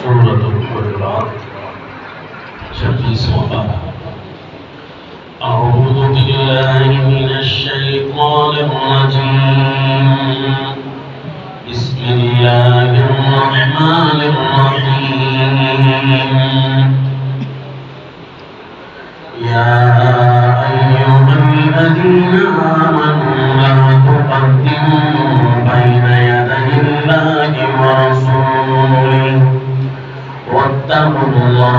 سورة الحجرات 36واں پارہ۔ اعوذ باللہ من الشیطان الرجیم، بسم اللہ الرحمن الرحیم۔ یا ایھا الذین آمنوا لا تقدموا بین یدی اللہ ورسولہ واتقوا اللہ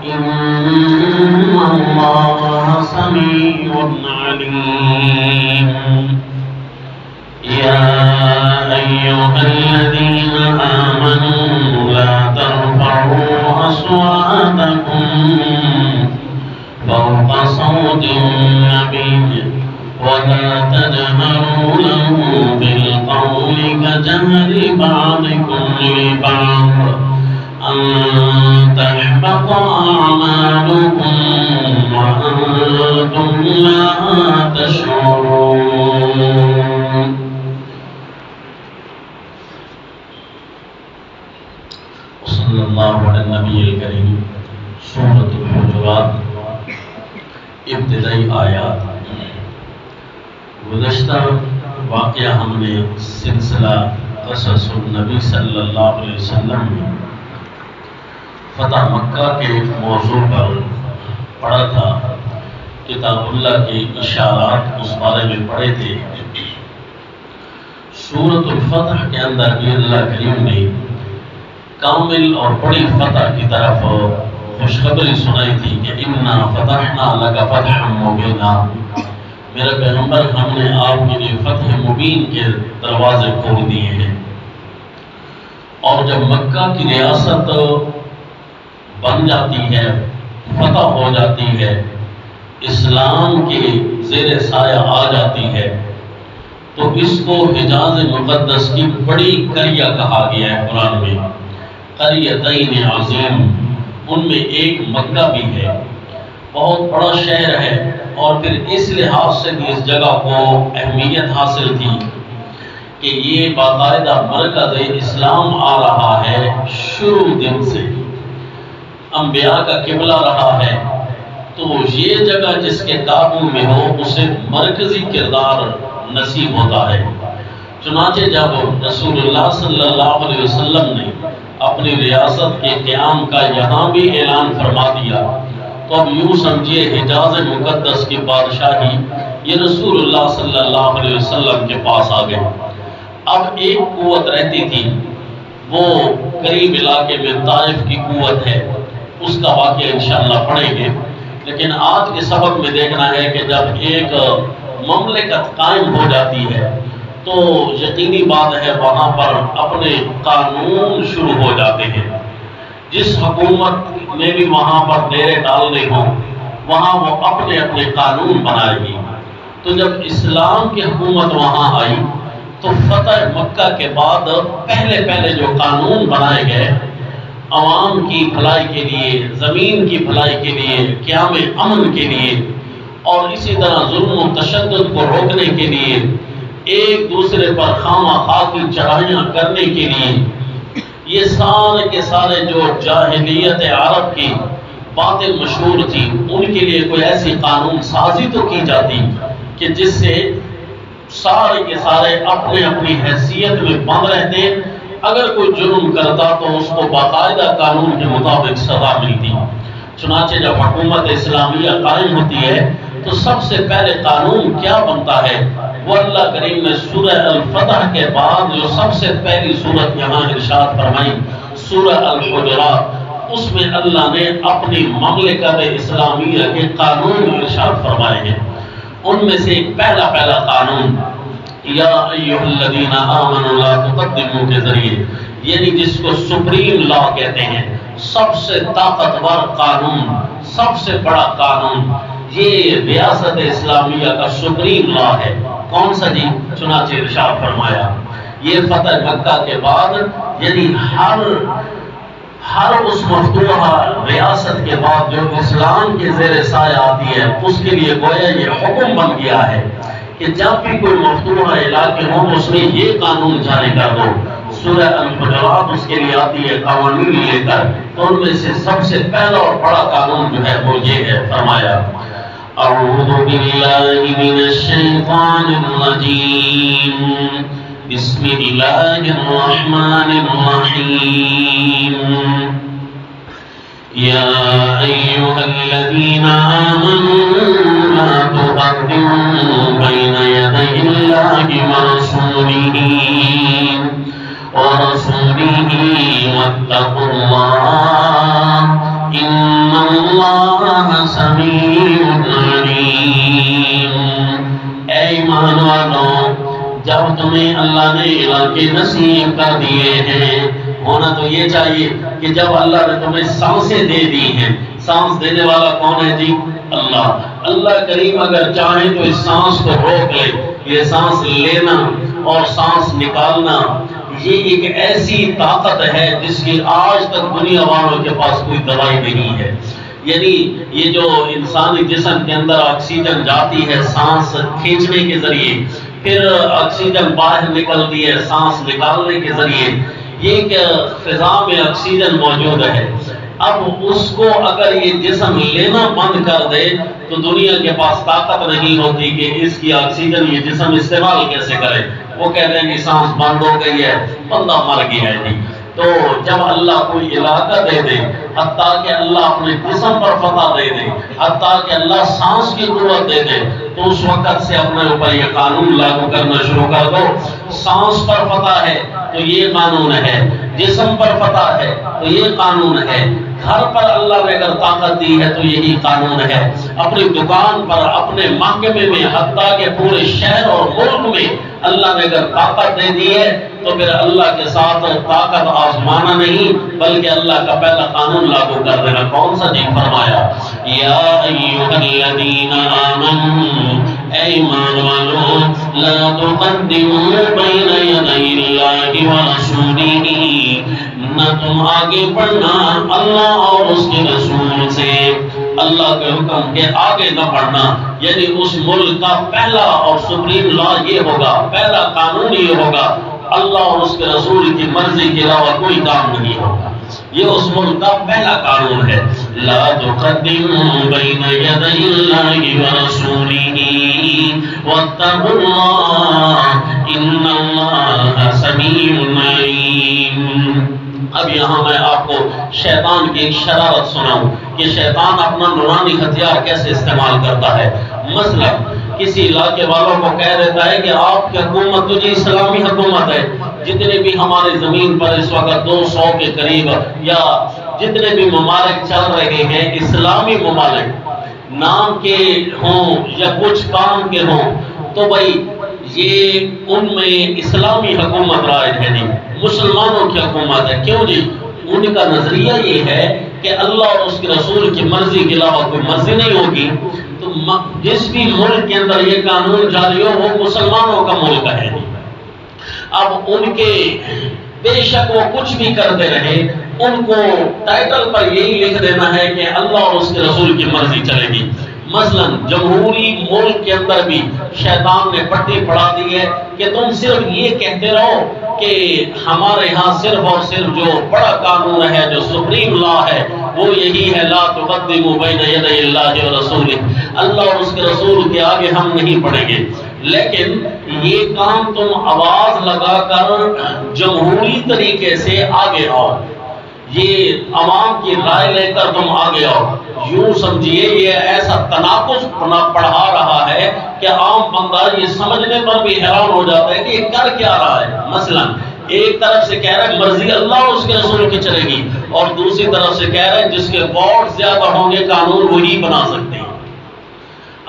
ان اللہ سمیع علیم۔ یا ایھا الذین آمنوا لا ترفعوا اصواتکم فوق صوت النبی ولا تجهروا له بالقول كجهر بعضكم لبعض أن تحبط أعمالكم وأنتم لا تشعرون۔ صلی اللہ علیہ النبی الکریم۔ سورۃ الحجرات ابتدائی آیات۔ گزشتہ واقعہ ہم نے سلسلہ قصص النبی صلی اللہ علیہ وسلم میں فتح مکہ کے موضوع پر پڑھا تھا۔ کتاب اللہ کے اشارات اس بارے میں پڑھے تھے۔ سورۃ الفتح کے اندر بھی اللہ کریم نے کامل اور بڑی فتح کی طرف خوشخبری سنائی تھی کہ انا فتحنا لک فتحا مبینا، میرے پیغمبر ہم نے آپ کے لیے فتح مبین کے دروازے کھول دیے ہیں۔ اور جب مکہ کی ریاست بن جاتی ہے، فتح ہو جاتی ہے، اسلام کے زیر سایہ آ جاتی ہے، تو اس کو حجاز مقدس کی بڑی قریہ کہا گیا ہے قرآن میں۔ قریتین عظیم، ان میں ایک مکہ بھی ہے، بہت بڑا شہر ہے، اور پھر اس لحاظ سے بھی اس جگہ کو اہمیت حاصل تھی کہ یہ باقاعدہ مرکز اسلام آ رہا ہے شروع دن سے، انبیاء کا قبلہ رہا ہے، تو یہ جگہ جس کے قابو میں ہو اسے مرکزی کردار نصیب ہوتا ہے۔ چنانچہ جب رسول اللہ صلی اللہ علیہ وسلم نے اپنی ریاست کے قیام کا یہاں بھی اعلان فرما دیا، تو اب یوں سمجھیے حجاز مقدس کی بادشاہی یہ رسول اللہ صلی اللہ علیہ وسلم کے پاس آ گئے۔ اب ایک قوت رہتی تھی، وہ قریب علاقے میں طائف کی قوت ہے، اس کا واقعہ انشاءاللہ پڑھیں گے۔ لیکن آج کے سبق میں دیکھنا ہے کہ جب ایک مملکت قائم ہو جاتی ہے تو یقینی بات ہے وہاں پر اپنے قانون شروع ہو جاتے ہیں۔ جس حکومت نے بھی وہاں پر ڈیرے ڈالنے ہوں وہاں وہ اپنے اپنے قانون بنائے گی۔ تو جب اسلام کی حکومت وہاں آئی تو فتح مکہ کے بعد پہلے جو قانون بنائے گئے عوام کی بھلائی کے لیے، زمین کی بھلائی کے لیے، قیام امن کے لیے، اور اسی طرح ظلم و تشدد کو روکنے کے لیے، ایک دوسرے پر خواہ خواہ کی چڑھائیاں کرنے کے لیے، یہ سارے کے سارے جو جاہلیت عرب کی باتیں مشہور تھی ان کے لیے کوئی ایسی قانون سازی تو کی جاتی کہ جس سے سارے کے سارے اپنے اپنی حیثیت میں بند رہتے، اگر کوئی جرم کرتا تو اس کو باقاعدہ قانون کے مطابق سزا ملتی۔ چنانچہ جب حکومت اسلامیہ قائم ہوتی ہے تو سب سے پہلے قانون کیا بنتا ہے؟ وہ اللہ کریم نے سورہ الفتح کے بعد جو سب سے پہلی سورت یہاں ارشاد فرمائی سورہ الحجرات، اس میں اللہ نے اپنی مملکت اسلامیہ کے قانون ارشاد فرمائے ہیں۔ ان میں سے ایک پہلا قانون یا ایھا الذین آمنوا لا تقدموا کے ذریعے، یعنی جس کو سپریم لا کہتے ہیں، سب سے طاقتور قانون، سب سے بڑا قانون، یہ ریاست اسلامیہ کا سپریم لا ہے۔ کون سا جی؟ چنانچہ ارشاد فرمایا یہ فتح مکہ کے بعد، یعنی ہر اس مفتوحہ ریاست کے بعد جو اسلام کے زیر سایہ آتی ہے اس کے لیے گویا یہ حکم بن گیا ہے کہ جب بھی کوئی مفتوحہ علاقے ہو اس میں یہ قانون جاری کر دو، سورہ الحجرات اس کے لیے آتی ہے قوانین لے کر، تو ان میں سے سب سے پہلا اور بڑا قانون جو ہے وہ یہ ہے، فرمایا اعوذ باللہ من الشیطان الرجیم بسم اللہ الرحمن الرحیم یا ایھا الذین آمنوا لا تقدموا بین یدی اللہ ورسولہ واتقوا اللہ ان اللہ سمیع علیم۔ اے ایمان والوں، جب تمہیں اللہ نے علاقے نصیب کر دیے ہیں، ہونا تو یہ چاہیے کہ جب اللہ نے تمہیں سانسیں دے دی ہیں، سانس دینے والا کون ہے جی؟ اللہ۔ اللہ کریم اگر چاہیں تو اس سانس کو روک لے۔ یہ سانس لینا اور سانس نکالنا یہ ایک ایسی طاقت ہے جس کی آج تک دنیا والوں کے پاس کوئی دوائی نہیں ہے۔ یعنی یہ جو انسانی جسم کے اندر آکسیجن جاتی ہے سانس کھینچنے کے ذریعے، پھر آکسیجن باہر نکلتی ہے سانس نکالنے کے ذریعے، یہ کہ فضا میں آکسیجن موجود ہے۔ اب اس کو اگر یہ جسم لینا بند کر دے تو دنیا کے پاس طاقت نہیں ہوتی کہ اس کی آکسیجن یہ جسم استعمال کیسے کرے۔ وہ کہتے ہیں کہ سانس بند ہو گئی ہے، بندہ مر گیا ہے جی۔ تو جب اللہ کوئی علاقہ دے دے، حتیٰ کہ اللہ اپنے جسم پر فتح دے دے، حتیٰ کہ اللہ سانس کی قوت دے دے، تو اس وقت سے اپنے اوپر یہ قانون لاگو کرنا شروع کر دو۔ سانس پر فتح ہے تو یہ قانون ہے، جسم پر فتح ہے تو یہ قانون ہے، گھر پر اللہ نے اگر طاقت دی ہے تو یہی قانون ہے، اپنی دکان پر، اپنے محکمے میں، حتیٰ کہ پورے شہر اور ملک میں اللہ نے اگر طاقت دے دی ہے تو پھر اللہ کے ساتھ طاقت آزمانا نہیں بلکہ اللہ کا پہلا قانون لاگو کر دینا۔ کون سا جی؟ فرمایا یا ایھا الذین آمنوا، اے ایمان والو، لا تقدموا بین یدی اللہ ورسولہ، نہ تم آگے بڑھنا اللہ اور اس کے رسول سے، اللہ کے حکم کے آگے نہ بڑھنا۔ یعنی اس ملک کا پہلا اور سپریم لا یہ ہوگا، پہلا قانون یہ ہوگا، اللہ اور اس کے رسول کی مرضی کے علاوہ کوئی کام نہیں ہوگا۔ یہ اس ملک کا پہلا قانون ہے، لا تقدموا بین یدی اللہ ورسولہ واتقوا اللہ ان اللہ سمیع علیم۔ اب یہاں میں آپ کو شیطان کی ایک شرارت سناؤں کہ شیطان اپنا نورانی ہتھیار کیسے استعمال کرتا ہے۔ مثلا کسی علاقے والوں کو کہہ دیتا ہے کہ آپ کی حکومت تو جی اسلامی حکومت ہے، جتنے بھی ہمارے زمین پر اس وقت 200 کے قریب یا جتنے بھی ممالک چل رہے ہیں، اسلامی ممالک نام کے ہوں یا کچھ کام کے ہوں، تو بھائی یہ ان میں اسلامی حکومت رائج ہے نہیں، مسلمانوں کی حکومت ہے۔ کیوں جی؟ ان کا نظریہ یہ ہے کہ اللہ اور اس کے رسول کی مرضی کے علاوہ کوئی مرضی نہیں ہوگی، تو جس بھی ملک کے اندر یہ قانون جاری ہو وہ مسلمانوں کا ملک ہے۔ اب ان کے بے شک وہ کچھ بھی کرتے رہے، ان کو ٹائٹل پر یہی لکھ دینا ہے کہ اللہ اور اس کے رسول کی مرضی چلے گی۔ مثلا جمہوری ملک کے اندر بھی شیطان نے پٹی پڑھا دی ہے کہ تم صرف یہ کہتے رہو کہ ہمارے ہاں صرف اور صرف جو بڑا قانون ہے، جو سپریم لا ہے، وہ یہی ہے، لا تقدموا بین یدی اللہ ورسولہ، اللہ اور اس کے رسول کے آگے ہم نہیں بڑھیں گے۔ لیکن یہ کام تم آواز لگا کر جمہوری طریقے سے آگے آؤ، یہ عوام کی رائے لے کر تم آگے آؤ۔ یوں سمجھیے یہ ایسا تناقض پڑھا رہا ہے کہ عام بندہ یہ سمجھنے پر بھی حیران ہو جاتا ہے کہ یہ کر کیا رہا ہے۔ مثلا ایک طرف سے کہہ رہا ہے مرضی اللہ اور اس کے رسول کی چلے گی، اور دوسری طرف سے کہہ رہا ہے جس کے ووٹ زیادہ ہوں گے قانون وہی بنا سکتے ہیں۔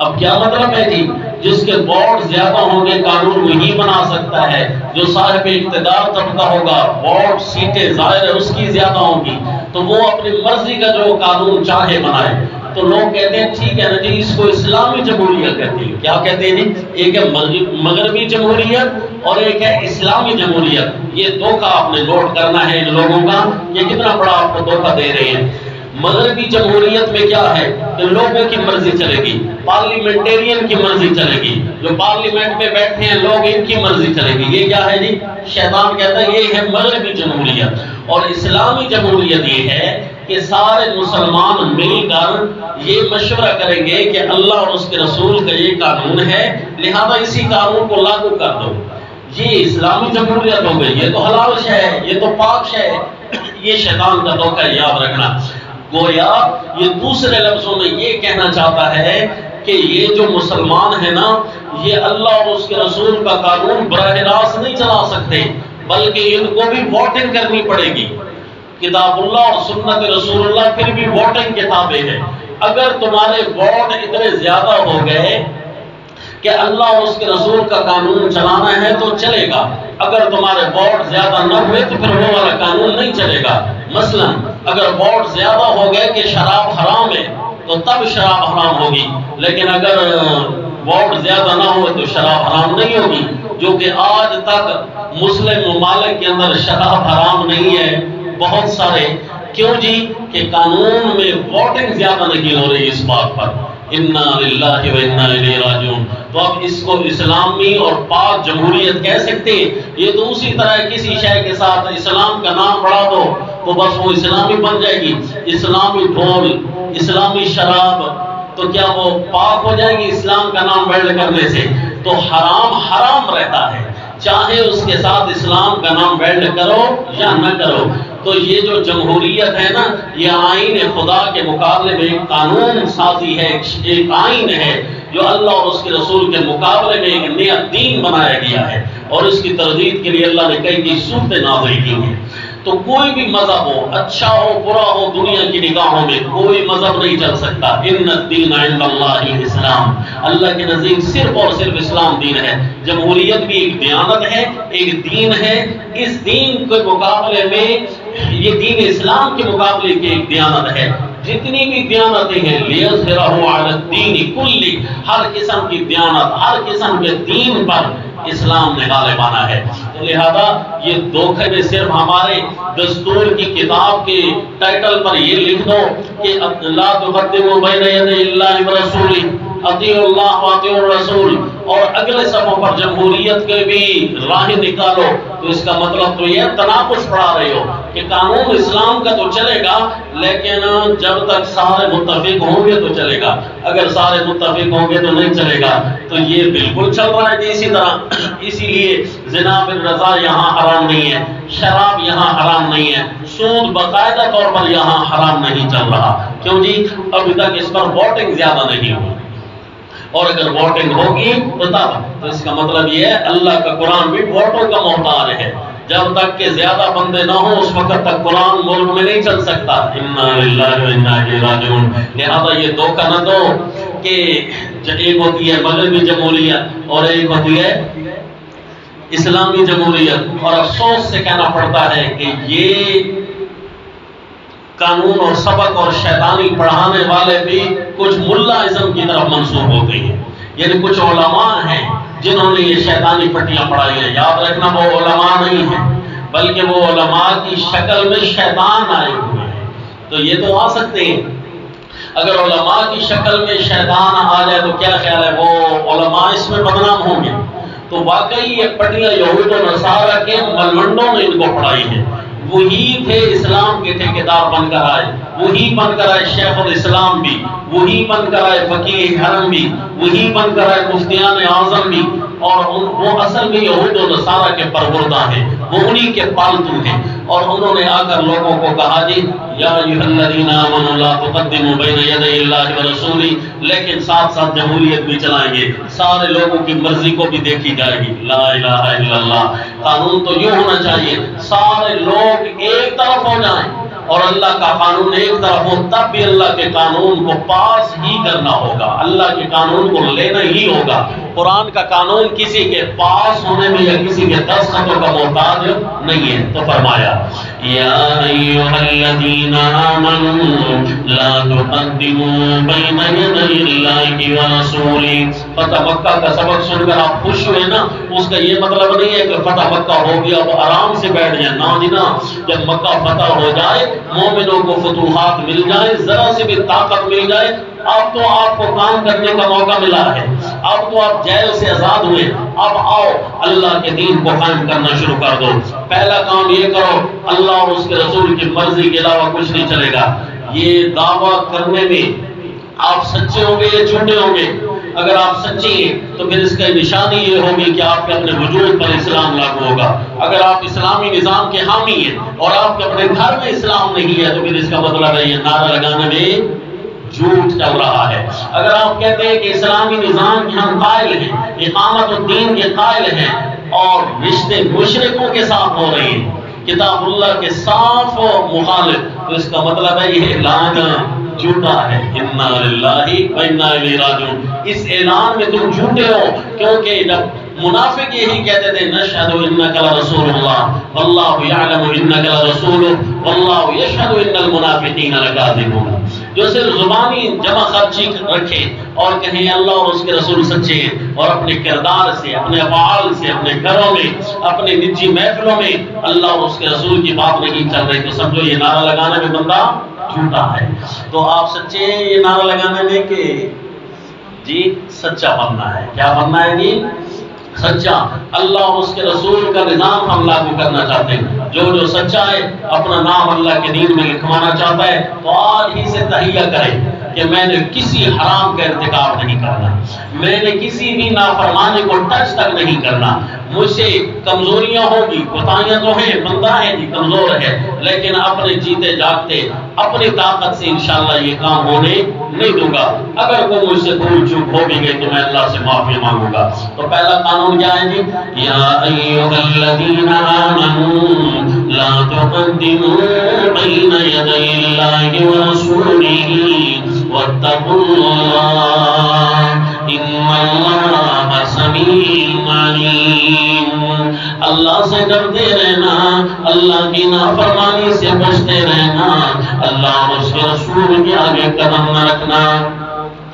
اب کیا مطلب ہے جی؟ جس کے ووٹ زیادہ ہوں گے قانون وہی بنا سکتا ہے، جو صاحب اقتدار طبقہ ہوگا ووٹ سیٹیں ظاہر ہے اس کی زیادہ ہوں گی تو وہ اپنی مرضی کا جو قانون چاہے بنائے۔ تو لوگ کہتے ہیں ٹھیک ہے نا جی، اس کو اسلامی جمہوریت کہتے ہیں۔ کیا کہتے ہیں جی؟ ایک ہے مغربی جمہوریت اور ایک ہے اسلامی جمہوریت۔ یہ دھوکہ آپ نے نوٹ کرنا ہے ان لوگوں کا، یہ کتنا بڑا آپ کو دھوکہ دے رہے ہیں۔ مغربی جمہوریت میں کیا ہے کہ لوگوں کی مرضی چلے گی، پارلیمنٹیرین کی مرضی چلے گی، جو پارلیمنٹ میں بیٹھے ہیں لوگ ان کی مرضی چلے گی. یہ کیا ہے جی؟ شیطان کہتا ہے یہ ہے مغربی جمہوریت. اور اسلامی جمہوریت یہ ہے کہ سارے مسلمان مل کر یہ مشورہ کریں گے کہ اللہ اور اس کے رسول کا یہ قانون ہے، لہذا اسی قانون کو لاگو کر دو. یہ اسلامی جمہوریت ہو گئی. یہ تو حلال شے ہے، یہ تو پاک شے ہے. یہ شیطان کا دھوکہ یاد رکھنا. گویا یہ دوسرے لفظوں میں یہ کہنا چاہتا ہے کہ یہ جو مسلمان ہیں نا، یہ اللہ اور اس کے رسول کا قانون براہ راست نہیں چلا سکتے، بلکہ ان کو بھی ووٹنگ کرنی پڑے گی. کتاب اللہ اور سنت رسول اللہ پھر بھی ووٹنگ کتابیں ہیں. اگر تمہارے ووٹ اتنے زیادہ ہو گئے کہ اللہ اور اس کے رسول کا قانون چلانا ہے تو چلے گا. اگر تمہارے ووٹ زیادہ نہ ہوئے تو پھر وہ والا قانون نہیں چلے گا. مثلا اگر ووٹ زیادہ ہو گئے کہ شراب حرام ہے تو تب شراب حرام ہوگی، لیکن اگر ووٹ زیادہ نہ ہوئے تو شراب حرام نہیں ہوگی. جو کہ آج تک مسلم ممالک کے اندر شراب حرام نہیں ہے بہت سارے. کیوں جی؟ کہ قانون میں ووٹنگ زیادہ نہیں ہو رہی اس بات پر. انا للہ و انا الیہ راجعون. تو اب اس کو اسلامی اور پاک جمہوریت کہہ سکتے ہیں. یہ تو اسی طرح کسی شے کے ساتھ اسلام کا نام بڑھا دو تو بس وہ اسلامی بن جائے گی. اسلامی ڈھول، اسلامی شراب، تو کیا وہ پاک ہو جائے گی اسلام کا نام ویلڈ کرنے سے؟ تو حرام حرام رہتا ہے، چاہے اس کے ساتھ اسلام کا نام ویلڈ کرو یا نہ کرو. تو یہ جو جمہوریت ہے نا، یہ آئین خدا کے مقابلے میں ایک قانون سازی ہے، ایک آئین ہے جو اللہ اور اس کے رسول کے مقابلے میں ایک نیا دین بنایا گیا ہے، اور اس کی تردید کے لیے اللہ نے کئی صورتیں نازل کی ہیں. تو کوئی بھی مذہب ہو، اچھا ہو برا ہو، دنیا کی نگاہوں میں کوئی مذہب نہیں چل سکتا. ان الدین عند اللہ الاسلام. اللہ کے نزدیک صرف اور صرف اسلام دین ہے. جمہوریت بھی ایک دیانت ہے، ایک دین ہے. اس دین کے مقابلے میں یہ دین اسلام کے مقابلے کی ایک دیانت ہے. جتنی بھی دیانتیں ہیں لیظہرہ علی الدین کلی، ہر قسم کی دیانت، ہر قسم کے دین پر اسلام نے غالبانہ ہے. تو لہذا یہ دھوکے میں صرف ہمارے دستور کی کتاب کے ٹائٹل پر یہ لکھ دو کہ لا تقدموا بین یدی اللہ ورسولہ، اطیعوا اللہ واطیعوا الرسول، اور اگلے صفحوں پر جمہوریت کے بھی راہیں نکالو. تو اس کا مطلب تو یہ تناقض پڑھا رہے ہو کہ قانون اسلام کا تو چلے گا، لیکن جب تک سارے متفق ہوں گے تو چلے گا، اگر سارے متفق ہوں گے تو نہیں چلے گا. تو یہ بالکل چل رہا ہے اسی طرح. اسی لیے زنا بالرضا یہاں حرام نہیں ہے، شراب یہاں حرام نہیں ہے، سود باقاعدہ طور پر یہاں حرام نہیں چل رہا. کیوں جی؟ ابھی تک اس پر ووٹنگ زیادہ نہیں ہوئی، اور اگر ووٹنگ ہوگی تو تب. تو اس کا مطلب یہ ہے اللہ کا قرآن بھی ووٹوں کا محتاج ہے. جب تک کہ زیادہ بندے نہ ہوں اس وقت تک قرآن ملک میں نہیں چل سکتا. انا للہ و انا الیہ راجعون. لہذا یہ دھوکہ نہ دو کہ ایک ہوتی ہے مغربی جمہوریت اور ایک ہوتی ہے اسلامی جمہوریت. اور افسوس سے کہنا پڑتا ہے کہ یہ قانون اور سبق اور شیطانی پڑھانے والے بھی کچھ ملا ازم کی طرف منسوب ہو گئی ہیں. یعنی کچھ علماء ہیں جنہوں نے یہ شیطانی پٹیاں پڑھائی ہیں. یاد رکھنا وہ علماء نہیں ہیں، بلکہ وہ علماء کی شکل میں شیطان آئے ہوئے ہیں. تو یہ تو آ سکتے ہیں. اگر علماء کی شکل میں شیطان آ جائے تو کیا خیال ہے وہ علماء اس میں بدنام ہوں گے؟ تو واقعی یہ پٹیاں یہود و نصارہ کے ملمنڈوں نے ان کو پڑھائی ہیں. وہی تھے اسلام کے ٹھیکیدار بن کر آئے، وہی بن کر آئے شیخ الاسلام بھی، وہی بن کر آئے فقیہ حرم بھی، وہی بن کر آئے مفتیان اعظم بھی. اور وہ اصل میں یہود و نصارہ کے پروردہ ہیں، وہ انہی کے پالتو ہیں. اور انہوں نے آ کر لوگوں کو کہا جی یا ایھا الذین آمنوا لا تقدموا بین یدی اللہ ورسولہ، لیکن ساتھ ساتھ جمہوریت بھی چلائیں گے، سارے لوگوں کی مرضی کو بھی دیکھی جائے گی. لا الہ الا اللہ. قانون تو یوں ہونا چاہیے سارے لوگ ایک طرف ہو جائیں اور اللہ کا قانون ایک طرف ہو، تب بھی اللہ کے قانون کو پاس ہی کرنا ہوگا، اللہ کے قانون کو لینا ہی ہوگا. قرآن کا قانون کسی کے پاس ہونے میں یا کسی کے دستخطوں کا محتاج نہیں ہے. تو فرمایا یا ایھا الذین آمنوا لا تقدموا بین یدی اللہ ورسولہ. فتح مکہ کا سبق سن کر آپ خوش ہوئے نا، اس کا یہ مطلب نہیں ہے کہ فتح مکہ ہو گیا اب آرام سے بیٹھ جائیں. نا جی نا، جب مکہ فتح ہو جائے، مومنوں کو فتوحات مل جائے، ذرا سے بھی طاقت مل جائے، اب تو آپ کو کام کرنے کا موقع ملا ہے. اب تو آپ جیل سے آزاد ہوئے، اب آؤ اللہ کے دین کو قائم کرنا شروع کر دو۔ پہلا کام یہ کرو، اللہ اور اس کے رسول کی مرضی کے علاوہ کچھ نہیں چلے گا۔ یہ دعویٰ کرنے میں آپ سچے ہوں گے یا جھوٹے ہوں گے؟ اگر آپ سچے ہیں تو پھر اس کا نشانی یہ ہوگی کہ آپ کے اپنے وجود پر اسلام لاگو ہوگا۔ اگر آپ اسلامی نظام کے حامی ہیں اور آپ کے اپنے گھر میں اسلام نہیں ہے تو پھر اس کا مطلب ہے یہ نعرہ لگانے میں جھوٹ چل رہا ہے۔ اگر آپ کہتے ہیں کہ اسلامی نظام کے ہم قائل ہیں، اقامت الدین کے قائل ہیں، اور رشتے مشرکوں کے ساتھ ہو رہے ہیں، کتاب اللہ کے صاف مخالف، تو اس کا مطلب ہے یہ اعلان جھوٹا ہے۔ انا للہ و انا الیہ راجعون، اس اعلان میں تم جھوٹے ہو، کیونکہ جب منافق یہی کہتے تھے نشہد انک لرسول اللہ واللہ یعلم انک لرسولہ واللہ یشہد ان المنافقین لکاذبون، جو صرف زبانی جمع خرچی رکھے اور کہیں اللہ اور اس کے رسول سچے ہیں، اور اپنے کردار سے، اپنے افعال سے، اپنے گھروں میں، اپنے نجی محفلوں میں اللہ اور اس کے رسول کی بات نہیں چل رہی، تو سمجھو یہ نعرہ لگانے میں بندہ جھوٹا ہے۔ تو آپ سچے ہیں یہ نعرہ لگانے میں کہ جی سچا بننا ہے؟ کیا بننا ہے جی؟ سچا۔ اللہ اور اس کے رسول کا نظام ہم لاگو کرنا چاہتے ہیں۔ جو سچا ہے، اپنا نام اللہ کے دین میں لکھوانا چاہتا ہے، تو آج ہی سے تہیہ کرے کہ میں نے کسی حرام کا ارتکاب نہیں کرنا، میں نے کسی بھی نافرمانی کو ٹچ تک نہیں کرنا۔ مجھ سے کمزوریاں ہوگی، کوتاہیاں تو ہیں، بندہ ہے جی، کمزور ہے، لیکن اپنے جیتے جاگتے اپنی طاقت سے انشاءاللہ یہ کام ہونے نہیں دوں گا۔ اگر کوئی مجھ سے بھول چوک ہو بھی گئی تو میں اللہ سے معافی مانگوں گا۔ تو پہلا قانون کیا ہے جی؟ یا ایھا الذین آمنوا لا تقدموا بین یدی اللہ ورسولہ واتقوا اللہ ان اللہ سمیع علیم۔ اللہ سے ڈرتے رہنا، اللہ کی نافرمانی سے بچتے رہنا، اللہ اور اس کے رسول کے آگے قدم نہ رکھنا،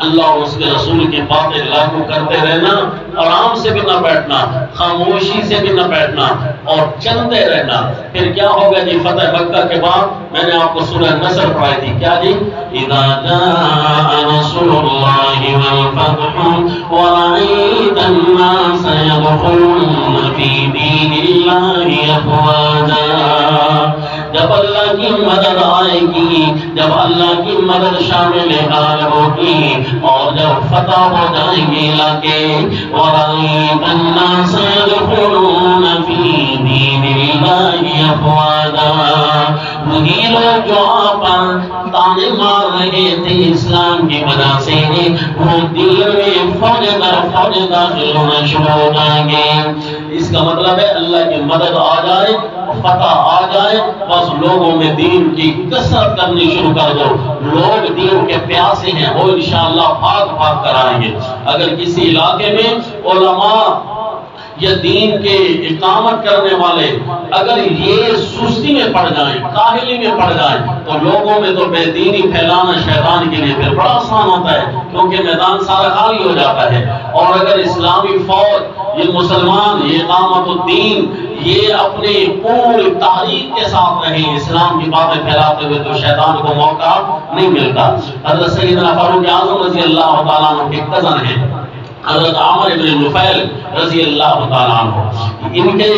اللہ اور اس کے رسول کی باتیں لاگو کرتے رہنا، آرام سے بھی نہ بیٹھنا، خاموشی سے بھی نہ بیٹھنا، اور چلتے رہنا۔ پھر کیا ہوگا جی؟ فتح مکہ کے بعد میں نے آپ کو سورہ نصر پڑھائی تھی، کیا جی؟ اذا جاء نصر اللہ والفتح ورأیت الناس يدخلون فی دین اللہ افواجا، جب اللہ کی مدد آئے گی، جب اللہ کی مدد شامل حال ہوگی، اور جب فتح ہو جائیں گے علاقے، وَرَأَيْتَ النَّاسَ يَدْخُلُونَ فِي دِينِ اللَّهِ أَفْوَاجًا، وہی لوگ جو آپ پر تانے مار رہے تھے اسلام کی وجہ سے، وہ دین میں فوج در فوج داخل ہونا شروع ہو جائیں گے۔ اس کا مطلب ہے اللہ کی مدد آ جائے، فتح آ جائے، بس لوگوں میں دین کی کثرت کرنی شروع کر دو۔ لوگ دین کے پیاسے ہیں، وہ انشاءاللہ بھاگ کر آئیں گے۔ اگر کسی علاقے میں علماء یا دین کے اقامت کرنے والے اگر یہ سستی میں پڑ جائیں، کاہلی میں پڑ جائیں، تو لوگوں میں تو بے دینی پھیلانا شیطان کے لیے پھر بڑا آسان ہوتا ہے، کیونکہ میدان سارا خالی ہو جاتا ہے۔ اور اگر اسلامی فوج، یہ مسلمان، یہ اقامت الدین، یہ اپنے پوری تحریک کے ساتھ رہیں اسلام کی باتیں پھیلاتے ہوئے، تو شیطان کو موقع نہیں ملتا۔ حضرت سیدنا فاروق اعظم رضی اللہ تعالیٰ عنہ کے کزن ہیں حضرت عامر بن نفیل رضی اللہ تعالیٰ عنہ، ان کے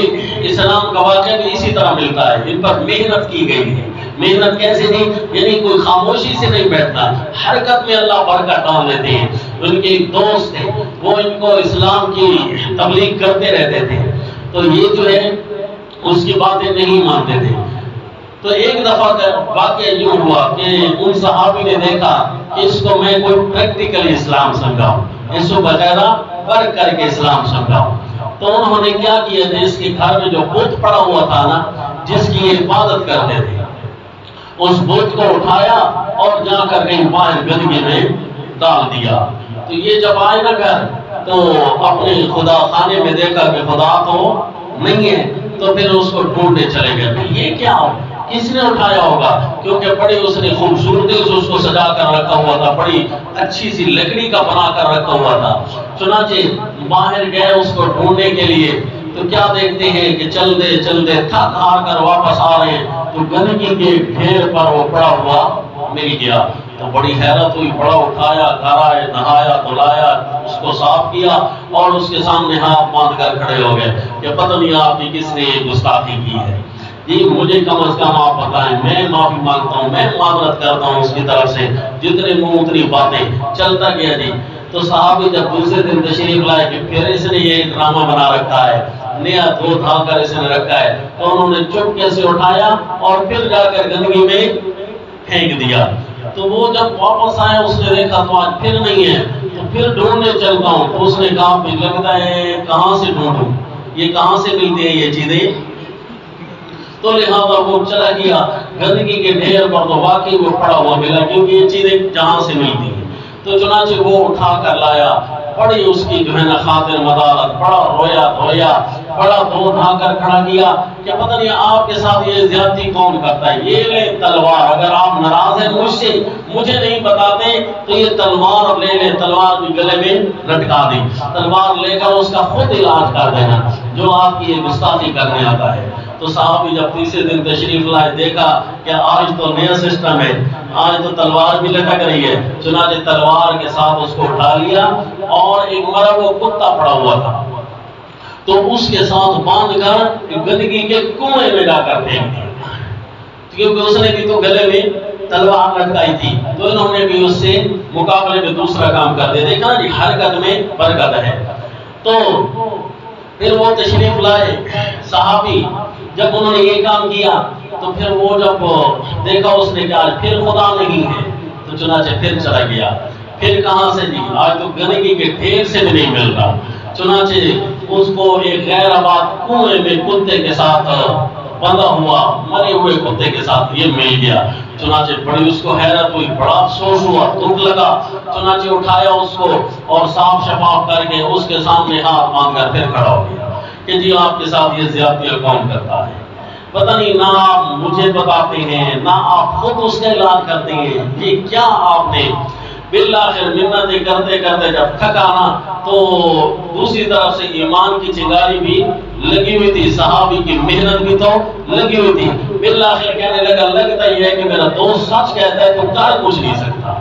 اسلام کا واقعہ بھی اسی طرح ملتا ہے۔ ان پر محنت کی گئی ہے۔ محنت کیسے تھی؟ یعنی کوئی خاموشی سے نہیں بیٹھتا، حرکت میں اللہ برکت ڈال دیتے ہیں۔ ان کے ایک دوست تھے، وہ ان کو اسلام کی تبلیغ کرتے رہتے تھے، تو یہ جو ہے اس کی باتیں نہیں مانتے تھے۔ تو ایک دفعہ کا واقعہ یوں ہوا کہ ان صحابی نے دیکھا کہ اس کو میں کوئی پریکٹیکل اسلام سمجھاؤں، اس کو باقاعدہ ورک کر کے اسلام سمجھاؤں۔ تو انہوں نے کیا کیا، جس کے گھر میں جو بت پڑا ہوا تھا نا، جس کی عبادت کرتے تھے، اس بت کو اٹھایا اور جا کر کہیں باہر گندگی میں ڈال دیا۔ تو یہ جب آئے نا گھر، تو اپنے خدا خانے میں دیکھا کہ خدا تو نہیں ہے، تو پھر اس کو ڈھونڈنے چلے گئے، یہ کیا ہو، کس نے اٹھایا ہوگا، کیونکہ بڑی اس نے خوبصورتی سے اس کو سجا کر رکھا ہوا تھا، بڑی اچھی سی لکڑی کا بنا کر رکھا ہوا تھا۔ چنانچہ باہر گئے اس کو ڈھونڈنے کے لیے، تو کیا دیکھتے ہیں کہ چلتے چلتے تھک ہار کر واپس آ رہے ہیں، تو گندگی کے ڈھیر پر وہ پڑا ہوا مل گیا۔ تو بڑی حیرت ہوئی، بڑا اٹھایا، گھر آئے، نہایا دھلایا، اس کو صاف کیا اور اس کے سامنے ہاتھ باندھ کر کھڑے ہو گئے کہ پتہ نہیں آپ کی کس نے گستاخی کی ہے جی، مجھے کم از کم آپ بتائیں، میں معافی مانگتا ہوں، میں معذرت کرتا ہوں اس کی طرف سے، جتنے منہ اتنی باتیں، چلتا گیا جی۔ تو صحابی جب دوسرے دن تشریف لائے کہ پھر اس نے یہ ڈرامہ بنا رکھا ہے، نیا دھو دھا کر اس نے رکھا ہے، تو انہوں نے چپکے سے اٹھایا اور پھر جا کر گندگی میں پھینک دیا۔ تو وہ جب واپس آئے اس نے دیکھا تو آج پھر نہیں ہے، تو پھر ڈھونڈنے چلتا ہوں۔ تو اس نے کہا بھی لگتا ہے کہاں سے ڈھونڈوں، یہ کہاں سے ملتی ہیں یہ چیزیں؟ تو لہٰذا وہ چلا گیا گندگی کے ڈھیر پر، تو واقعی وہ پڑا ہوا ملا، کیونکہ یہ چیزیں جہاں سے ملتی ہیں۔ تو چنانچہ وہ اٹھا کر لایا، بڑی اس کی جو ہے نا خاطر مدارت، بڑا رویا دھویا، بڑا دھو دھا کر کھڑا کیا کہ پتہ نہیں آپ کے ساتھ یہ زیادتی کون کرتا ہے، یہ لے تلوار، اگر آپ ناراض ہیں مجھ سے، مجھے نہیں بتاتے تو یہ تلوار لے لے، تلوار بھی گلے میں لٹکا دی، تلوار لے کر اس کا خود علاج کر دینا جو آپ کی یہ گستاخی کرنے آتا ہے۔ تو صحابی جب تیسرے دن تشریف لائے، دیکھا کہ آج تو نیا سسٹم ہے، آج تو تلوار بھی لٹک رہی ہے، چنانچہ تلوار کے ساتھ اس کو اٹھا لیا اور ایک مرا وہ کتا پڑا ہوا تھا تو اس کے ساتھ باندھ کر گندگی کے کنویں میں جا کر پھینک دیا، کیونکہ اس نے بھی تو گلے میں تلوار لٹکائی تھی، تو انہوں نے بھی اس سے مقابلے میں دوسرا کام کر دیا۔ دیکھا جی حرکت میں برکت ہے۔ تو پھر وہ تشریف لائے صحابی، جب انہوں نے یہ کام کیا تو پھر وہ جب دیکھا اس نے کہا پھر خدا نہیں ہے، تو چنانچہ پھر چلا گیا۔ پھر کہاں سے جی، آج تو گندگی کے ڈھیر سے بھی نہیں مل رہا، چنانچہ اس کو ایک غیر آباد کنویں میں کتے کے ساتھ بندھا ہوا، مرے ہوئے کتے کے ساتھ یہ مل گیا۔ چنانچہ بڑی اس کو حیرت ہوئی، بڑا افسوس ہوا، دکھ لگا، چنانچہ اٹھایا اس کو اور صاف شفاف کر کے اس کے سامنے ہاتھ مانگ کر پھر کھڑا ہو گیا کہ جی آپ کے ساتھ یہ زیادتی کون کرتا ہے؟ پتہ نہیں، نہ آپ مجھے بتاتے ہیں نہ آپ خود اس کا علاج کرتے ہیں، یہ کیا آپ نے؟ بالآخر منتیں کرتے کرتے جب تھکانا تو دوسری طرف سے ایمان کی چنگاری بھی لگی ہوئی تھی، صحابی کی محنت بھی تو لگی ہوئی تھی۔ بالآخر کہنے لگا لگتا یہ ہے کہ میرا دوست سچ کہتا ہے، تو کر کچھ نہیں سکتا،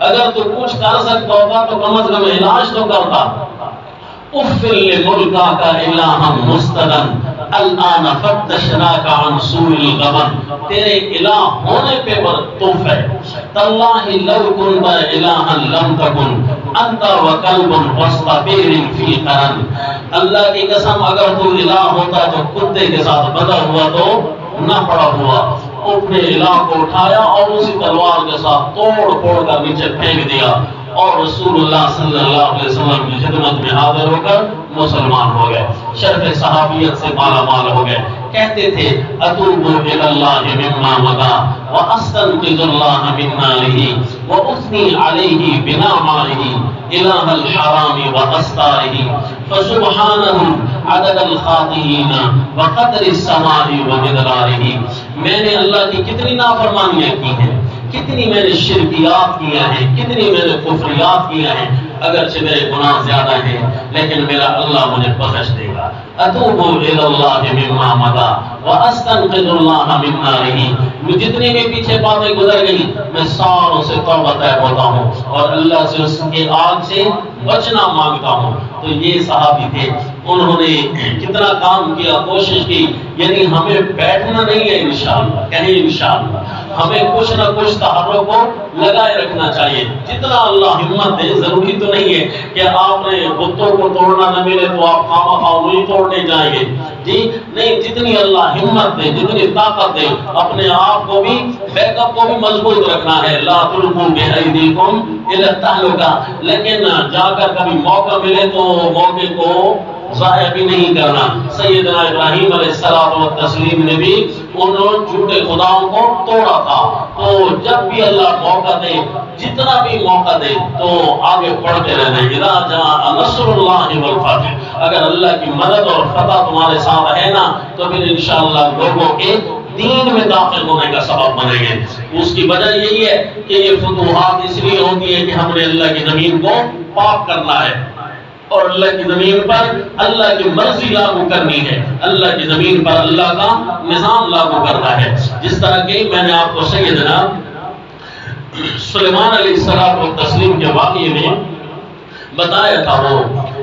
اگر تو کچھ کر سکتا ہوتا تو کم از کم علاج تو کرتا۔ اُفِّل لِمُلْكَكَ إِلَٰهًا مُسْتَدًا الْآنَ فَتَّشْنَاكَ عَنْ سُوءِ الْغَمَنِ، تیرے الہ ہونے پہ تف ہے، تَاللَّهِ لَوْ كُنْتَ إِلَٰهًا لَمْ تَكُنْ أَنْتَ وَكَلْبٌ وَسْطَ بِئْرٍ فِي قَرَنٍ، اللہ کی قسم اگر تو الہ ہوتا تو کتے کے ساتھ بندھا ہوا تو نہ پڑا ہوا۔ اپنے الہ کو اٹھایا اور اسی تلوار کے ساتھ توڑ پھوڑ کر نیچے پھینک دیا اور رسول اللہ صلی اللہ علیہ وسلم کی خدمت میں حاضر ہو کر مسلمان ہو گئے، شرف صحابیت سے مالا مال ہو گئے۔ کہتے تھے اتوب الی اللہ مما مضی واستنقذ اللہ من نارہ واثنی علیہ بنعمائہ الہ الحرام واستارہ فسبحانہ عدد الخاطئین وقدر السماء ومقدارہ۔ میں نے اللہ کی کتنی نافرمانیاں کی ہیں، کتنی میں نے شرکیات کیا ہیں، کتنی میں نے کفریات کیا ہیں، اگرچہ میرے گناہ زیادہ ہیں لیکن میرا اللہ مجھے بخش دے گا۔ اتوب الی اللہ مما مضی واستنقذ اللہ من نارہ، جتنی بھی پیچھے باتیں گزر گئی میں ساروں سے توبہ طلب ہوتا ہوں اور اللہ سے اس کے آگ سے بچنا مانگتا ہوں۔ تو یہ صحابی تھے، انہوں نے کتنا کام کیا، کوشش کی، یعنی ہمیں بیٹھنا نہیں ہے انشاءاللہ، کہیں انشاءاللہ ہمیں کچھ نہ کچھ تحرک کو لگائے رکھنا چاہیے، جتنا اللہ ہمت دے۔ ضروری تو نہیں ہے کہ آپ نے بتوں کو توڑنا نہ ملے تو آپ خواہ نہیں توڑنے جائیں گے، جی نہیں، جتنی اللہ ہمت دے، جتنی طاقت دے، اپنے آپ کو بھی، بیک اپ کو بھی مضبوط رکھنا ہے۔ لا تلقوا بأیدیکم الی التہلکہ، لیکن جا کر کبھی موقع ملے تو موقع کو ضائع بھی نہیں کرنا۔ سیدنا ابراہیم علیہ السلام و تسلیم نے بھی ان جھوٹے خداؤں کو توڑا تھا، تو جب بھی اللہ موقع دے، جتنا بھی موقع دے تو آگے بڑھتے رہنا۔ اذا جاء نصر اللہ والفتح، اگر اللہ کی مدد اور فتح تمہارے ساتھ ہے نا تو پھر انشاءاللہ لوگوں کے دین میں داخل ہونے کا سبب بنیں گے۔ اس کی وجہ یہی ہے کہ یہ فتوحات اس لیے ہوتی ہے کہ ہم نے اللہ کی زمین کو پاک کرنا ہے اور اللہ کی زمین پر اللہ کی مرضی لاگو کرنی ہے، اللہ کی زمین پر اللہ کا نظام لاگو کرنا ہے۔ جس طرح کہ میں نے آپ کو سیدنا سلیمان علیہ السلام و تسلیم کے واقعے میں بتایا تھا وہ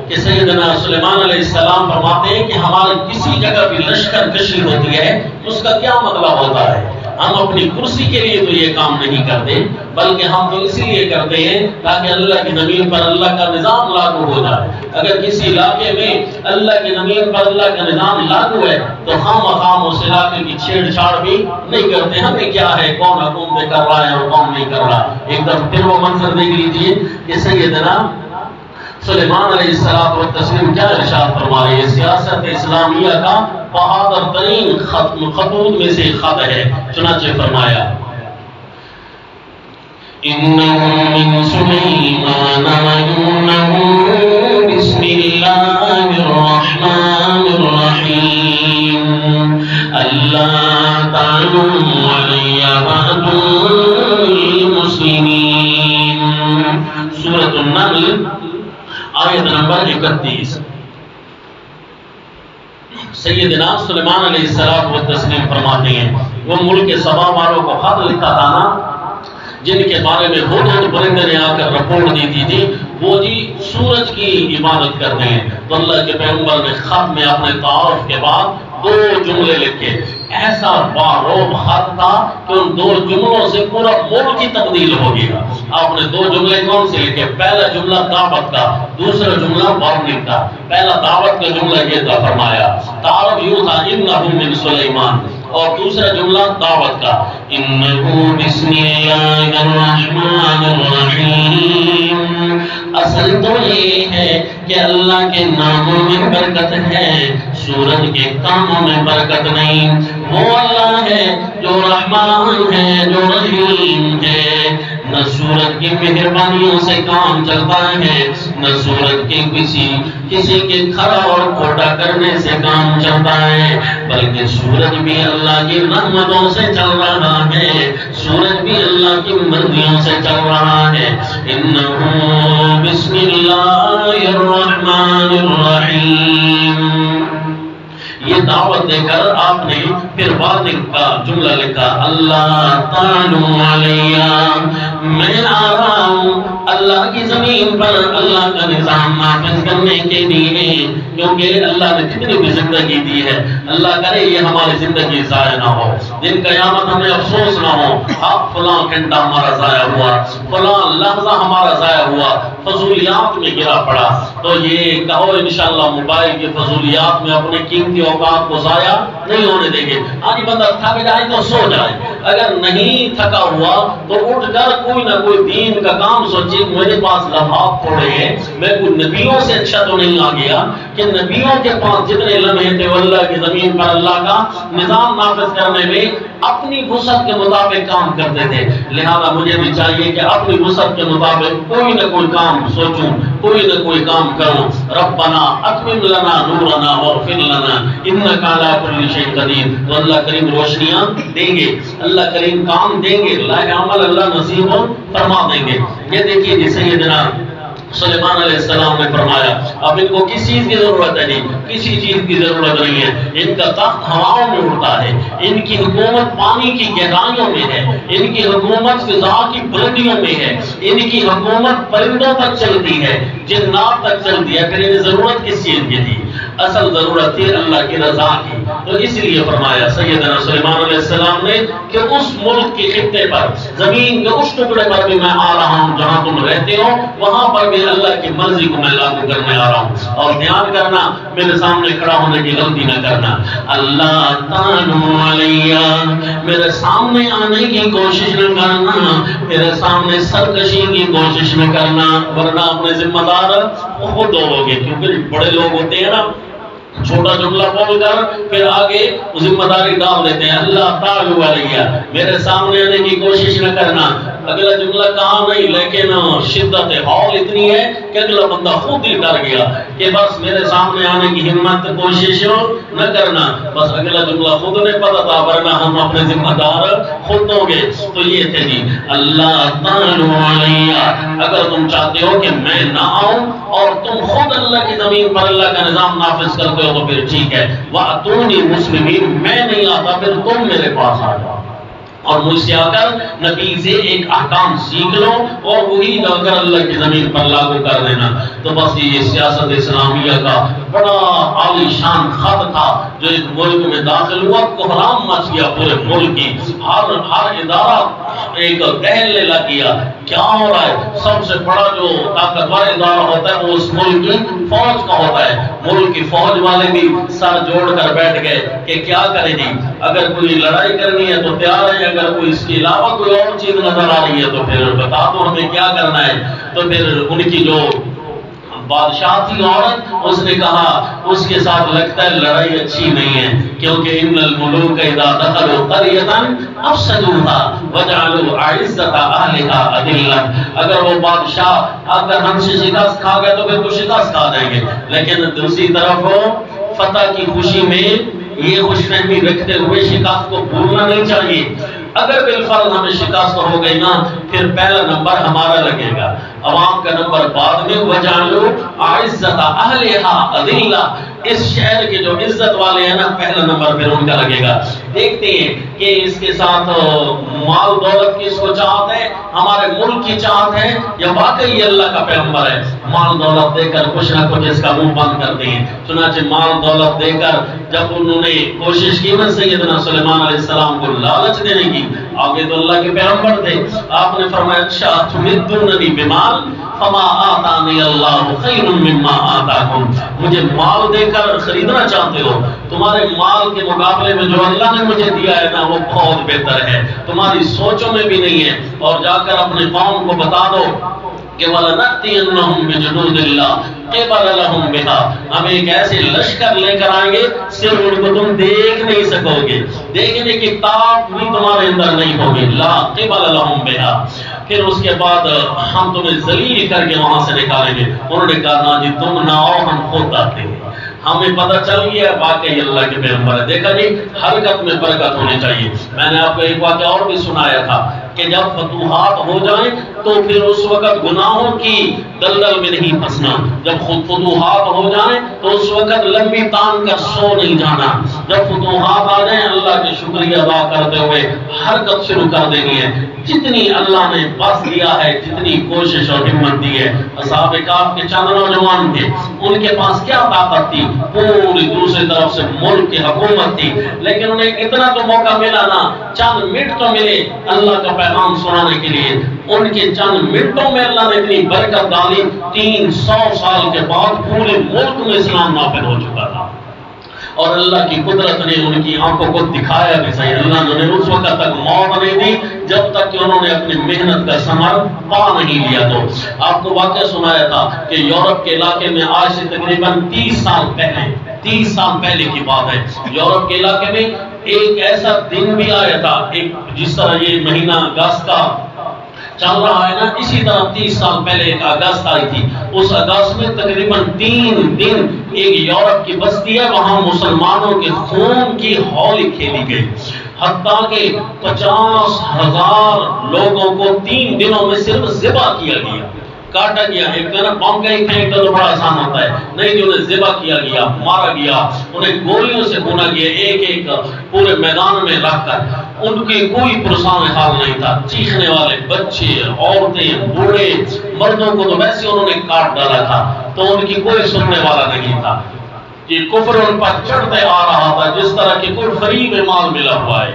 کہ سیدنا سلیمان علیہ السلام فرماتے ہیں کہ ہماری کسی جگہ بھی لشکر کشی ہوتی ہے اس کا کیا مطلب ہوتا ہے؟ ہم اپنی کرسی کے لیے تو یہ کام نہیں کرتے، بلکہ ہم تو اسی لیے کرتے ہیں تاکہ اللہ کی زمین پر اللہ کا نظام لاگو ہو جائے۔ اگر کسی علاقے میں اللہ کی زمین پر اللہ کا نظام لاگو ہے تو ہم مقام اس علاقے کی چھیڑ چھاڑ بھی نہیں کرتے۔ ہمیں کیا ہے کون حکومتیں کر رہا ہے اور کون نہیں کر رہا۔ ایک دم پھر وہ منظر دیکھ لیجیے کہ سیدنا سلیمان علیہ السلام کیا ارشاد فرما رہے ہیں۔ سیاست اسلامیہ کا بہادر ترین خطوط میں سے خط ہے، چنانچہ فرمایا إِنَّهُ مِن سُلَيْمَانَ وَإِنَّهُ بِسْمِ اللَّهِ الرَّحْمَنِ الرَّحِيمِ أَلَّا تَعْلُوا عَلَيَّ وَأْتُونِي مُسْلِمِينَ۔ سورۃ النمل آیت نمبر 31۔ سیدنا سلیمان علیہ السلام فرماتے ہیں وہ ملک سبا والوں کو خط لکھا تھا نا، جن کے بارے میں ہدہد پرندے نے آ کر رپورٹ دی تھی وہ جی سورج کی عبادت کرتے ہیں۔ تو اللہ کے پیغمبر نے خط میں اپنے تعارف کے بعد 2 جملے لکھے۔ ایسا باروب خط تھا کہ ان 2 جملوں سے پورا ملک کی تبدیل ہو گیا۔ آپ نے 2 جملے کون سے لکھے؟ پہلا جملہ دعوت کا، دوسرا جملہ وارننگ کا۔ پہلا دعوت کا جملہ یہ تھا، فرمایا تعارف یوں تھا إِنَّهُ مِن سُلَيْمَانَ، اور دوسرا جملہ دعوت کا إِنَّهُ بِسْمِ اللَّهِ الرَّحْمَنِ الرَّحِيمِ۔ اصل تو یہ ہے کہ اللہ کے ناموں میں برکت ہے، سورج کے کاموں میں برکت نہیں۔ وہ اللہ ہے جو رحمان ہے، جو رحیم ہے۔ نہ سورج کی مہربانیوں سے کام چلتا ہے، نہ سورج کے کسی کے کھڑا اور کھوٹا کرنے سے کام چلتا ہے، بلکہ سورج بھی اللہ کی رحمتوں سے چل رہا ہے، سورج بھی اللہ کی مرضیوں سے چل رہا ہے۔ إِنَّهُ بِسْمِ اللَّهِ الرَّحْمَنِ الرَّحِيمِ۔ یہ دعوت دے کر آپ نے پھر وارننگ کا جملہ لکھا اللہ تعالی علیہ، میں آ رہا ہوں اللہ کی زمین پر اللہ کا نظام نافذ کرنے کے لیے، کیونکہ اللہ نے جتنی بھی زندگی دی ہے اللہ کرے یہ ہماری زندگی ضائع نہ ہو، دن قیامت ہمیں افسوس نہ ہو آپ فلاں گھنٹہ ہمارا ضائع ہوا، فلاں لحظہ ہمارا ضائع ہوا، فضولیات میں گرا پڑا۔ تو یہ کہو انشاءاللہ موبائل کی فضولیات میں اپنے قیمتی اوقات کو ضائع نہیں ہونے دیں گے۔ آج بندہ تھک جائے تو سو جائے، اگر نہیں تھکا ہوا تو اٹھ کر کوئی نہ کوئی دین کا کام سوچے۔ میرے پاس لمحات تھوڑے ہیں، میں کوئی نبیوں سے اچھا تو نہیں آ گیا کہ نبیوں کے پاس جتنے لمحے تھے وہ اللہ کی زمین پر اللہ کا نظام نافذ کرنے میں اپنی وسعت کے مطابق کام کرتے تھے، لہذا مجھے بھی چاہیے کہ اپنی وسعت کے مطابق کوئی نہ کوئی کام سوچوں، کوئی نہ کوئی کام کروں۔ ربنا اتمم لنا نورنا واغفر لنا انک علی کل شیء قدیر۔ تو اللہ کریم روشنیاں دیں گے، اللہ کریم کام دیں گے، لائق عمل اللہ نصیب فرما دیں گے۔ یہ دیکھیے جی سیدنا سلیمان علیہ السلام نے فرمایا اب ان کو کسی چیز کی ضرورت ہے نہیں، کسی چیز کی ضرورت نہیں ہے، ان کا تخت ہواؤں میں اڑتا ہے، ان کی حکومت پانی کی گہرائیوں میں ہے، ان کی حکومت فضا کی بلندیوں میں ہے، ان کی حکومت پرندوں تک چلتی ہے، جنات تک چلتی ہے۔ پھر انہیں ضرورت کس چیز کی تھی؟ اصل ضرورت تھی اللہ کی رضا کی۔ تو اس لیے فرمایا سیدنا سلیمان علیہ السلام نے کہ اس ملک کے خطے پر، زمین کے اس ٹکڑے پر بھی میں آ رہا ہوں جہاں تم رہتے ہو، وہاں پر بھی اللہ کی مرضی کو میں لاگو کرنے آ رہا ہوں۔ اور دھیان کرنا، میرے سامنے کھڑا ہونے کی غلطی نہ کرنا۔ اللہ تعالی علیہ، میرے سامنے آنے کی کوشش نہ کرنا، میرے سامنے سرکشی کی کوشش نہ کرنا، ورنہ اپنے ذمہ دار خود ہو گے، کیونکہ بڑے لوگ ہوتے ہیں نا چھوٹا جملہ بول کر پھر آگے ذمہ داری ڈال دیتے ہیں۔ اللہ تعالی علیہ، میرے سامنے آنے کی کوشش نہ کرنا۔ اگلا جملہ کہا نہیں، لیکن شدت حال اتنی ہے کہ اگلا بندہ خود ہی ڈر گیا کہ بس میرے سامنے آنے کی ہمت کوشش نہ کرنا۔ بس اگلا جملہ خود نے پتا تھا، ورنہ ہم اپنے ذمہ دار خود ہوں گے۔ تو یہ تھے جی اللہ تعالی علیہ، اگر تم چاہتے ہو کہ میں نہ آؤں اور تم خود اللہ کی زمین پر اللہ کا نظام نافذ کرتے ہو تو پھر ٹھیک ہے، وَأْتُونِي مُسْلِمِينَ، میں نہیں آتا پھر تم میرے پاس آ جاؤ اور مجھ سے آ کر نبی سے ایک احکام سیکھ لو اور وہی لا کر اللہ کی زمین پر لاگو کر دینا۔ تو بس یہ سیاست اسلامیہ کا بڑا عالی شان خط تھا جو اس ملک میں داخل ہوا، کوہرام مچ گیا پورے ملک کی، ہر ادارہ ایک دہلنے لگ گیا، کیا ہو رہا ہے؟ سب سے بڑا جو طاقتور ادارہ ہوتا ہے وہ اس ملک کی فوج کا ہوتا ہے، ملک کی فوج والے بھی سر جوڑ کر بیٹھ گئے کہ کیا کریں جی، اگر کوئی لڑائی کرنی ہے تو تیار ہے، اگر کوئی اس کے علاوہ کوئی اور چیز نظر آ رہی ہے تو پھر بتا دو ہمیں کیا کرنا ہے۔ تو پھر ان کی جو بادشاہ تھی عورت، اس نے کہا اس کے ساتھ لگتا ہے لڑائی اچھی نہیں ہے، کیونکہ ان الملوک اذا دخلوا قریۃ افسدوها وجعلوا اعزۃ اہلها اذلۃ، اگر وہ بادشاہ اگر ہم سے شکست کھا گئے تو پھر تو شکست کھا جائیں گے، لیکن دوسری طرف وہ فتح کی خوشی میں یہ خوش فہمی رکھتے ہوئے شکست کو بھولنا نہیں چاہیے۔ اگر بالفرض ہمیں شکست ہو گئی نا، پھر پہلا نمبر ہمارا لگے گا، عوام کا نمبر بعد میں، وجعلوا اعزۃ اہلها اذلۃ، اس شہر کے جو عزت والے ہیں نا پہلا نمبر پھر ان کا لگے گا۔ دیکھتے ہیں کہ اس کے ساتھ مال دولت کی اس کو چاہت ہے، ہمارے ملک کی چاہت ہے، یا واقعی یہ اللہ کا پیغمبر ہے؟ مال دولت دے کر کچھ نہ کچھ اس کا منہ بند کرتے ہیں۔ چنانچہ مال دولت دے کر جب انہوں نے کوشش کی نا سیدنا سلیمان علیہ السلام کو لالچ دینے کی، آگے تو اللہ کے پیغمبر تھے، آپ نے فرمایا اچھا تمدوننی بمال فما آتانی اللہ خیر مما آتاکم، مجھے مال دے کر خریدنا چاہتے ہو، تمہارے مال کے مقابلے میں جو اللہ نے مجھے دیا ہے نا وہ بہت بہتر ہے، تمہاری سوچوں میں بھی نہیں ہے۔ اور جا کر اپنے قوم کو بتا دو کہ وَلَنَأْتِيَنَّهُمْ بِجُنُودِ اللَّهِ قِبَلَ لَهُمْ بِهَا، ہم ایک ایسے لشکر لے کر آئیں گے صرف ان کو تم دیکھ نہیں سکو گے، دیکھنے کی طاقت بھی تمہارے اندر نہیں ہوگی، لا قِبَلَ لَهُمْ بِهَا، پھر اس کے بعد ہم تمہیں ذلیل کر کے وہاں سے نکالیں گے۔ انہوں نے کہا نا جی تم نہ آؤ، ہم خود آتے ہیں، ہمیں پتہ چل گیا واقعی اللہ کے پیغمبر ہے۔ دیکھا جی حرکت میں برکت ہونی چاہیے۔ میں نے آپ کو ایک واقعہ اور بھی سنایا تھا کہ جب فتوحات ہو جائیں تو پھر اس وقت گناہوں کی دلدل میں نہیں پھنسنا، جب خود فتوحات ہو جائیں تو اس وقت لمبی تان کر سو نہیں جانا، جب فتوحات آ جائیں اللہ کے شکریہ ادا کرتے ہوئے حرکت شروع کر دینی ہے، جتنی اللہ نے بس دیا ہے، جتنی کوشش اور ہمت دی ہے۔ اصحاب کہف کے چند نوجوان تھے، ان کے پاس کیا طاقت تھی؟ پوری دوسری طرف سے ملک کی حکومت تھی، لیکن انہیں اتنا تو موقع ملا نا، چند منٹ تو ملے اللہ کا پیغام سنانے کے لیے۔ ان کے چند منٹوں میں اللہ نے اتنی برکت ڈالی، 300 سال کے بعد پورے ملک میں اسلام نافذ ہو چکا تھا، اور اللہ کی قدرت نے ان کی آنکھوں کو دکھایا بھی صحیح۔ اللہ نے اس وقت تک موت نہیں دی جب تک کہ انہوں نے اپنی محنت کا ثمر پا نہیں لیا۔ تو آپ کو واقعہ سنایا تھا کہ یورپ کے علاقے میں آج سے تقریباً 30 سال پہلے کی بات ہے، یورپ کے علاقے میں ایک ایسا دن بھی آیا تھا، ایک جس طرح یہ مہینہ اگست کا چل رہا ہے نا، اسی طرح 30 سال پہلے ایک اگست آئی تھی۔ اس اگست میں تقریباً 3 دن ایک یورپ کی بستی ہے، وہاں مسلمانوں کے خون کی ہولی کھیلی گئی، حتیٰ کہ 50,000 لوگوں کو 3 دنوں میں صرف ذبح کیا گیا، کاٹا گیا۔ ایک تو نا بم کا ہی پھینک دو تو بڑا آسان ہوتا ہے، نہیں کہ انہیں ذبح کیا گیا، مارا گیا، انہیں گولیوں سے بھونا گیا، ایک ایک پورے میدان میں رکھ کر۔ ان کی کوئی پرسان حال نہیں تھا، چیخنے والے بچے، عورتیں، بوڑھے، مردوں کو تو ویسے انہوں نے کاٹ ڈالا تھا، تو ان کی کوئی سننے والا نہیں تھا۔ یہ کفر ان پر چڑھتے آ رہا تھا جس طرح کہ کوئی غریب مال ملا ہوا ہے۔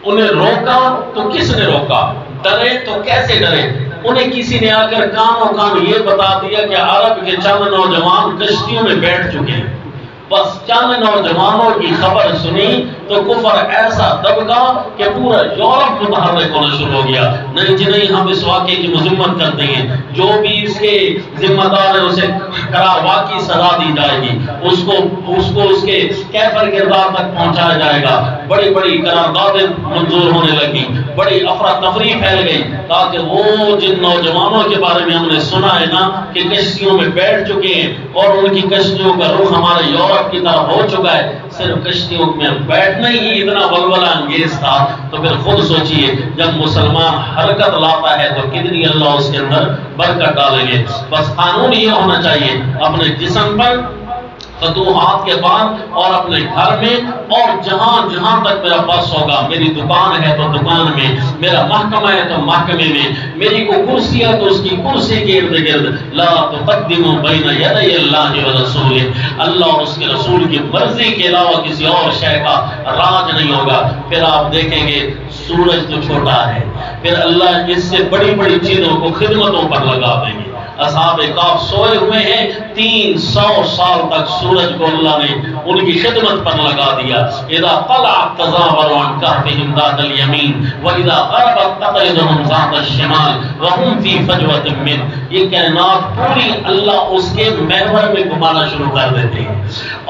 انہیں روکا تو کس نے روکا؟ ڈرے تو کیسے ڈرے؟ انہیں کسی نے آ کر کان یہ بتا دیا کہ عرب کے چند نوجوان کشتیوں میں بیٹھ چکے ہیں۔ بس چند نوجوانوں کی خبر سنی تو کفر ایسا دبکا کہ پورا یورپ متحرک ہونا شروع ہو گیا۔ نہیں جی نہیں، ہم اس واقعے کی مذمت کرتے ہیں، جو بھی اس کے ذمہ دار ہے اسے قرار واقعی سزا دی جائے گی، اس کو اس کے کیفر کردار تک پہنچایا جائے گا۔ بڑی بڑی قراردادیں منظور ہونے لگی، بڑی افراتفری پھیل گئی، تاکہ وہ جن نوجوانوں کے بارے میں ہم نے سنا ہے نا کہ کشتیوں میں بیٹھ چکے ہیں اور ان کی کشتیوں کا رخ ہمارے یورپ کی طرف ہو چکا ہے، صرف کشتیوں میں بیٹھنا ہی اتنا ولولہ انگیز تھا، تو پھر خود سوچئے جب مسلمان حرکت لاتا ہے تو کتنی اللہ اس کے اندر برکت ڈالیں گے۔ بس قانون یہ ہونا چاہیے، اپنے جسم پر فتوحات کے بعد اور اپنے گھر میں اور جہاں جہاں تک میرا بس ہوگا، میری دکان ہے تو دکان میں، میرا محکمہ ہے تو محکمے میں، میری کو کرسی ہے تو اس کی کرسی کے ارد گرد لا تقدموا بین یدی اللہ ورسولہ، اللہ اور اس کے رسول کی مرضی کے علاوہ کسی اور شے کا راج نہیں ہوگا۔ پھر آپ دیکھیں گے سورج تو چھوٹا ہے، پھر اللہ اس سے بڑی بڑی چیزوں کو خدمتوں پر لگا دیں گے۔ اصحاب کہف سوئے ہوئے ہیں، 300 سال تک سورج کو اللہ نے ان کی خدمت پر لگا دیا۔ اذا طلعت تزاور عن كهفهم ذات اليمين واذا غربت تقرضهم ذات الشمال وهم في فجوة منه۔ یہ کائنات پوری اللہ اس کے محور میں گھمانا شروع کر دیتے ہیں،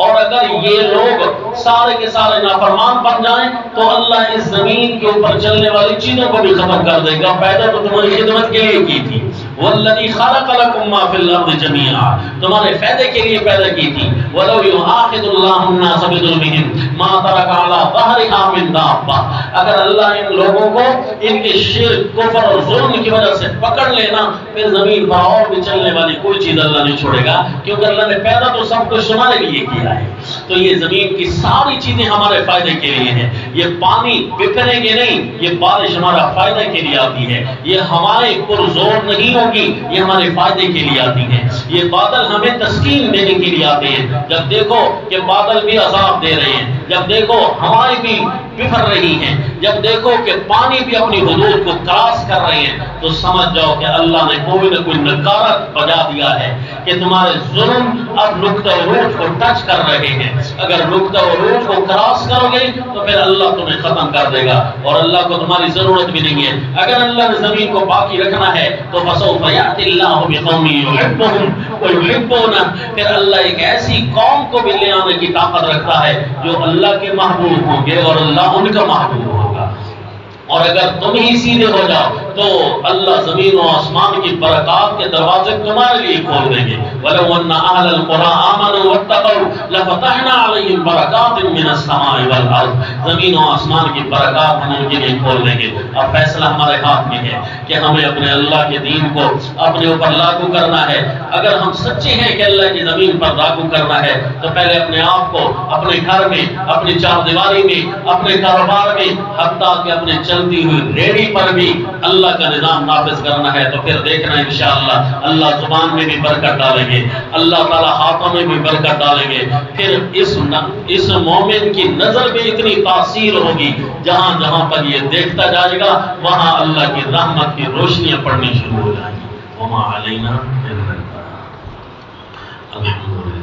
اور اگر یہ لوگ سارے کے سارے نافرمان بن جائیں تو اللہ اس زمین کے اوپر چلنے والی چیزوں کو بھی ختم کر دے گا۔ پیدا تو تمہاری خدمت کے لیے کی تھی، والذی خلق لکم ما فی الارض جمیعا، تمہارے فائدے کے لیے پیدا کی تھی۔ ولو یؤاخذ اللہ الناس بظلمهم ما ترک علی ظہرها من دابہ، اگر اللہ ان لوگوں کو ان کے شرک، کفر اور ظلم کی وجہ سے پکڑ لینا، پھر زمین پر اور بھی چلنے والی کوئی چیز اللہ نہیں چھوڑے گا، کیونکہ اللہ نے پیدا تو سب کچھ تمہارے لیے کیا ہے۔ تو یہ زمین کی ساری چیزیں ہمارے فائدے کے لیے ہیں۔ یہ پانی بکھریں گے نہیں، یہ بارش ہمارا فائدہ کے لیے آتی ہے، یہ ہوائیں پرزور نہیں ہوگی، یہ ہمارے فائدے کے لیے آتی ہیں، یہ بادل ہمیں تسکین دینے کے لیے آتے ہیں۔ جب دیکھو کہ بادل بھی عذاب دے رہے ہیں، جب دیکھو ہوائیں بھی بکھر رہی ہیں، جب دیکھو کہ پانی بھی اپنی حدود کو کراس کر رہے ہیں، تو سمجھ جاؤ کہ اللہ نے کوئی نہ کوئی نکارت بجا دیا ہے کہ تمہارے ظلم اب نقطہ عروج کو ٹچ کر رہے ہیں۔ اگر نقطہ عروج کو کراس کرو گے تو پھر اللہ تمہیں ختم کر دے گا، اور اللہ کو تمہاری ضرورت بھی نہیں ہے۔ اگر اللہ نے زمین کو باقی رکھنا ہے تو فسوف یأتی اللہ بقوم یحبهم ویحبونہ، پھر اللہ ایک ایسی قوم کو بھی لے آنے کی طاقت رکھتا ہے جو اللہ کے محبوب ہوں گے اور اللہ ان کا محبوب ہوگا۔ اور اگر تم ہی سیدھے ہو جاؤ تو اللہ زمین و آسمان کی برکات کے دروازے تمہارے لیے کھول دیں گے۔ وَلَوْ أَنَّ أَهْلَ الْقُرَىٰ آمَنُوا وَاتَّقَوْا لَفَتَحْنَا عَلَيْهِمْ بَرَكَاتٍ مِّنَ السَّمَاءِ وَالْأَرْضِ، زمین و آسمان کی برکات ہم ان کے لیے کھول دیں گے۔ اب فیصلہ ہمارے ہاتھ میں ہے کہ ہمیں اپنے اللہ کے دین کو اپنے اوپر لاگو کرنا ہے۔ اگر ہم سچے ہیں کہ اللہ کی زمین پر لاگو کرنا ہے تو پہلے اپنے آپ کو اپنے گھر میں، اپنی چار دیواری میں، اپنے کاروبار میں، حتیٰ کہ اپنے چلتی ہوئی ریڑھی پر بھی اللہ کا نظام نافذ کرنا ہے۔ تو پھر دیکھنا ہے انشاءاللہ اللہ زبان میں بھی برکت ڈالیں گے، اللہ تعالیٰ ہاتھوں میں بھی برکت ڈالیں گے۔ پھر اس مومن کی نظر میں اتنی تاثیر ہوگی، جہاں جہاں پر یہ دیکھتا جائے گا وہاں اللہ کی رحمت کی روشنیاں پڑنی شروع ہو جائیں گی۔ وما علینا الا البلاغ۔ الحمدللہ۔